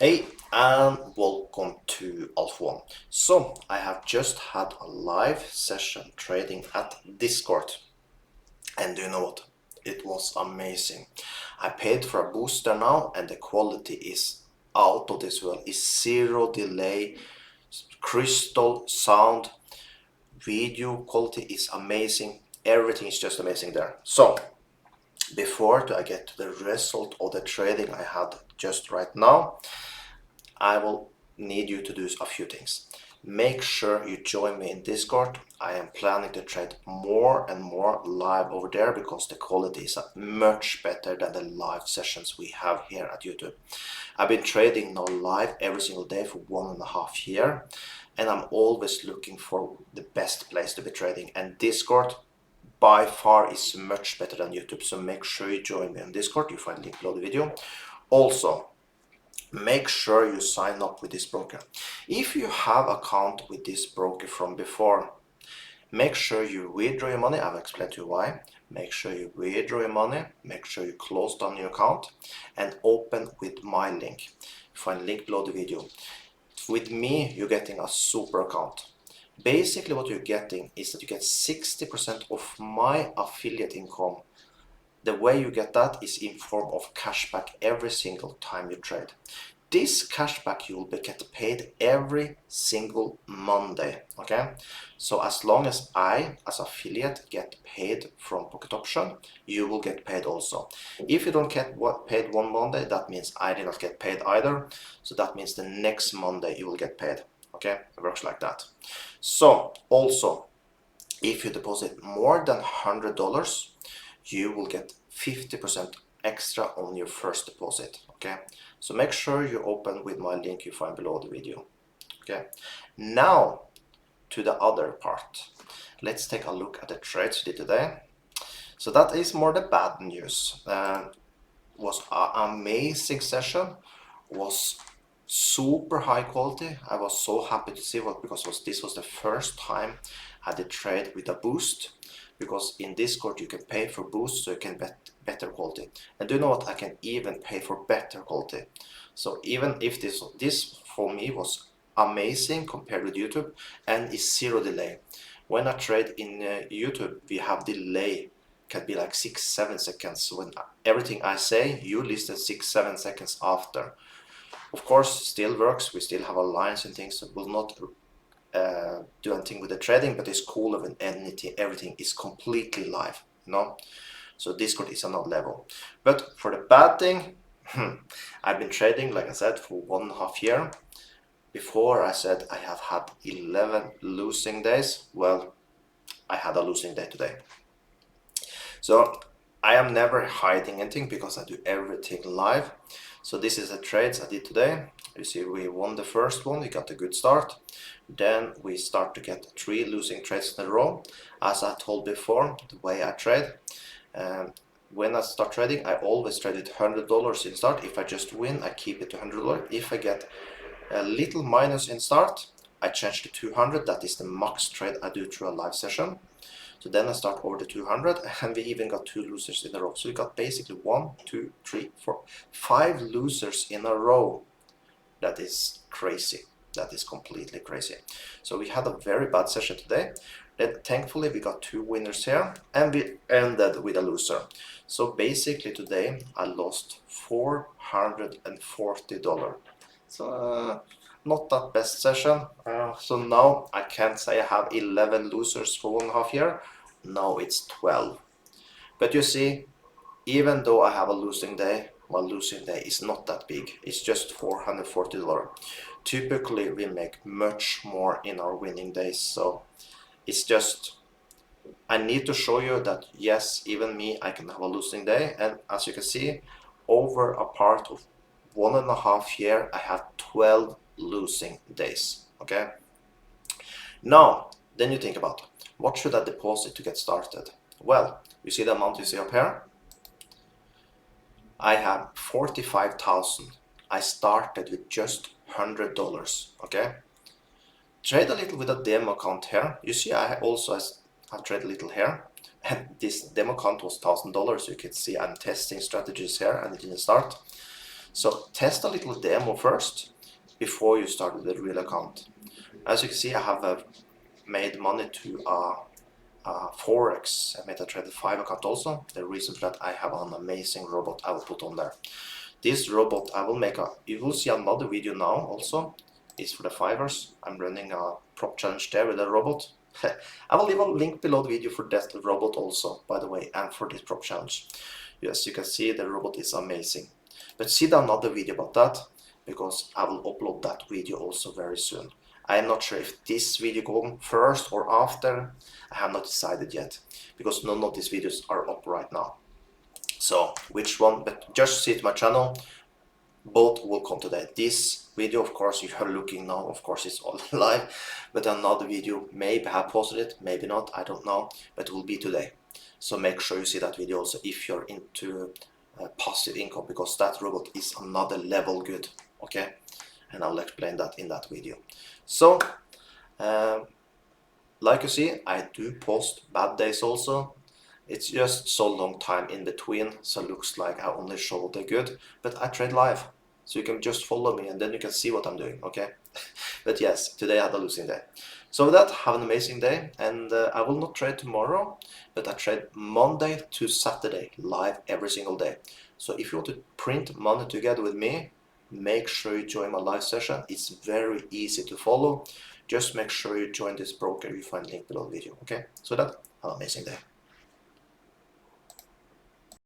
Hey, and welcome to Alpha One. So, I have just had a live session trading at Discord, and do you know what? It was amazing. I paid for a booster now, and the quality is out of this world. It's zero delay, crystal sound, video quality is amazing. Everything is just amazing there. So, before I get to the result of the trading I had just right now, I will need you to do a few things. Make sure you join me in Discord. I am planning to trade more and more live over there because the quality is much better than the live sessions we have here at YouTube. I've been trading now live every single day for 1.5 years, and I'm always looking for the best place to be trading, and Discord by far is much better than YouTube. So make sure you join me on Discord. You find the link below the video. Also, make sure you sign up with this broker. If you have account with this broker from before, make sure you withdraw your money. I've explained to you why. Make sure you withdraw your money, make sure you close down your account and open with my link. Find the link below the video. With me, you're getting a super account. Basically what you're getting is that you get 60% of my affiliate income. The way you get that is in form of cashback every single time you trade. This cashback you will get paid every single Monday, okay? So as long as I, as affiliate, get paid from Pocket Option, you will get paid also. If you don't get paid one Monday, that means I did not get paid either. So that means the next Monday you will get paid, okay? It works like that. So also, if you deposit more than $100, you will get 50% extra on your first deposit, okay? So make sure you open with my link you find below the video, okay? Now to the other part. Let's take a look at the trades we did today. So that is more the bad news. Was an amazing session, was super high quality. I was so happy to see what, because this was the first time I did trade with a boost, because in Discord you can pay for boost so you can bet better quality. And do you know what? I can even pay for better quality. So even if this for me was amazing compared with YouTube, and is zero delay. When I trade in YouTube, we have delay, can be like 6-7 seconds. So when everything I say, you listen 6-7 seconds after. Of course, still works. We still have our lines and things. So will not do anything with the trading, but it's cooler when everything is completely live, you know? So Discord is another level. But for the bad thing, I've been trading, like I said, for 1.5 years. Before I said I have had 11 losing days. Well, I had a losing day today. So I am never hiding anything because I do everything live. So this is the trades I did today. You see we won the first one, we got a good start. Then we start to get 3 losing trades in a row. As I told before, the way I trade, when I start trading, I always trade with $100 in start. If I just win, I keep it to $100. If I get a little minus in start, I change to 200. That is the max trade I do through a live session. So then I start over to 200, and we even got 2 losers in a row. So we got basically 1, 2, 3, 4, 5 losers in a row. That is crazy. That is completely crazy. So we had a very bad session today. Then thankfully we got 2 winners here, and we ended with a loser. So basically today I lost $440. So not that best session. So now I can't say I have 11 losers for 1.5 years. Now it's 12. But you see, even though I have a losing day, my losing day is not that big. It's just $440. Typically we make much more in our winning days. So it's just, I need to show you that yes, even me, I can have a losing day. And as you can see, over a part of 1.5 years, I have 12 losing days, okay? Now, then you think about, what should I deposit to get started? Well, you see the amount you see up here? I have 45,000. I started with just $100, okay? Trade a little with a demo account here. You see I also have traded a little here. And this demo account was $1,000. You can see I'm testing strategies here and it didn't start. So test a little demo first before you start with the real account. As you can see, I have made money to Forex MetaTrader 5 account also. The reason for that, I have an amazing robot I will put on there. This robot I will make you will see another video now also. It's for the Fivers. I'm running a prop challenge there with a robot. I will leave a link below the video for that robot also, by the way, and for this prop challenge. Yes, you can see the robot is amazing. But see another video about that, because I will upload that video also very soon. I am not sure if this video goes first or after. I have not decided yet, because none of these videos are up right now. So which one, but just see to my channel, both will come today. This video, of course, you are looking now, of course it's all live, but another video, maybe I have posted it, maybe not, I don't know, but it will be today. So make sure you see that video also if you're into passive income, because that robot is another level good, okay? And I'll explain that in that video. So, like you see, I do post bad days also. It's just so long time in between, so it looks like I only show the good, but I trade live. So you can just follow me and then you can see what I'm doing, okay? But yes, today I had a losing day. So with that, have an amazing day, and I will not trade tomorrow, but I trade Monday to Saturday, live every single day. So if you want to print money together with me, make sure you join my live session. It's very easy to follow. Just make sure you join this broker. You find link below the video, okay? So that, have an amazing day.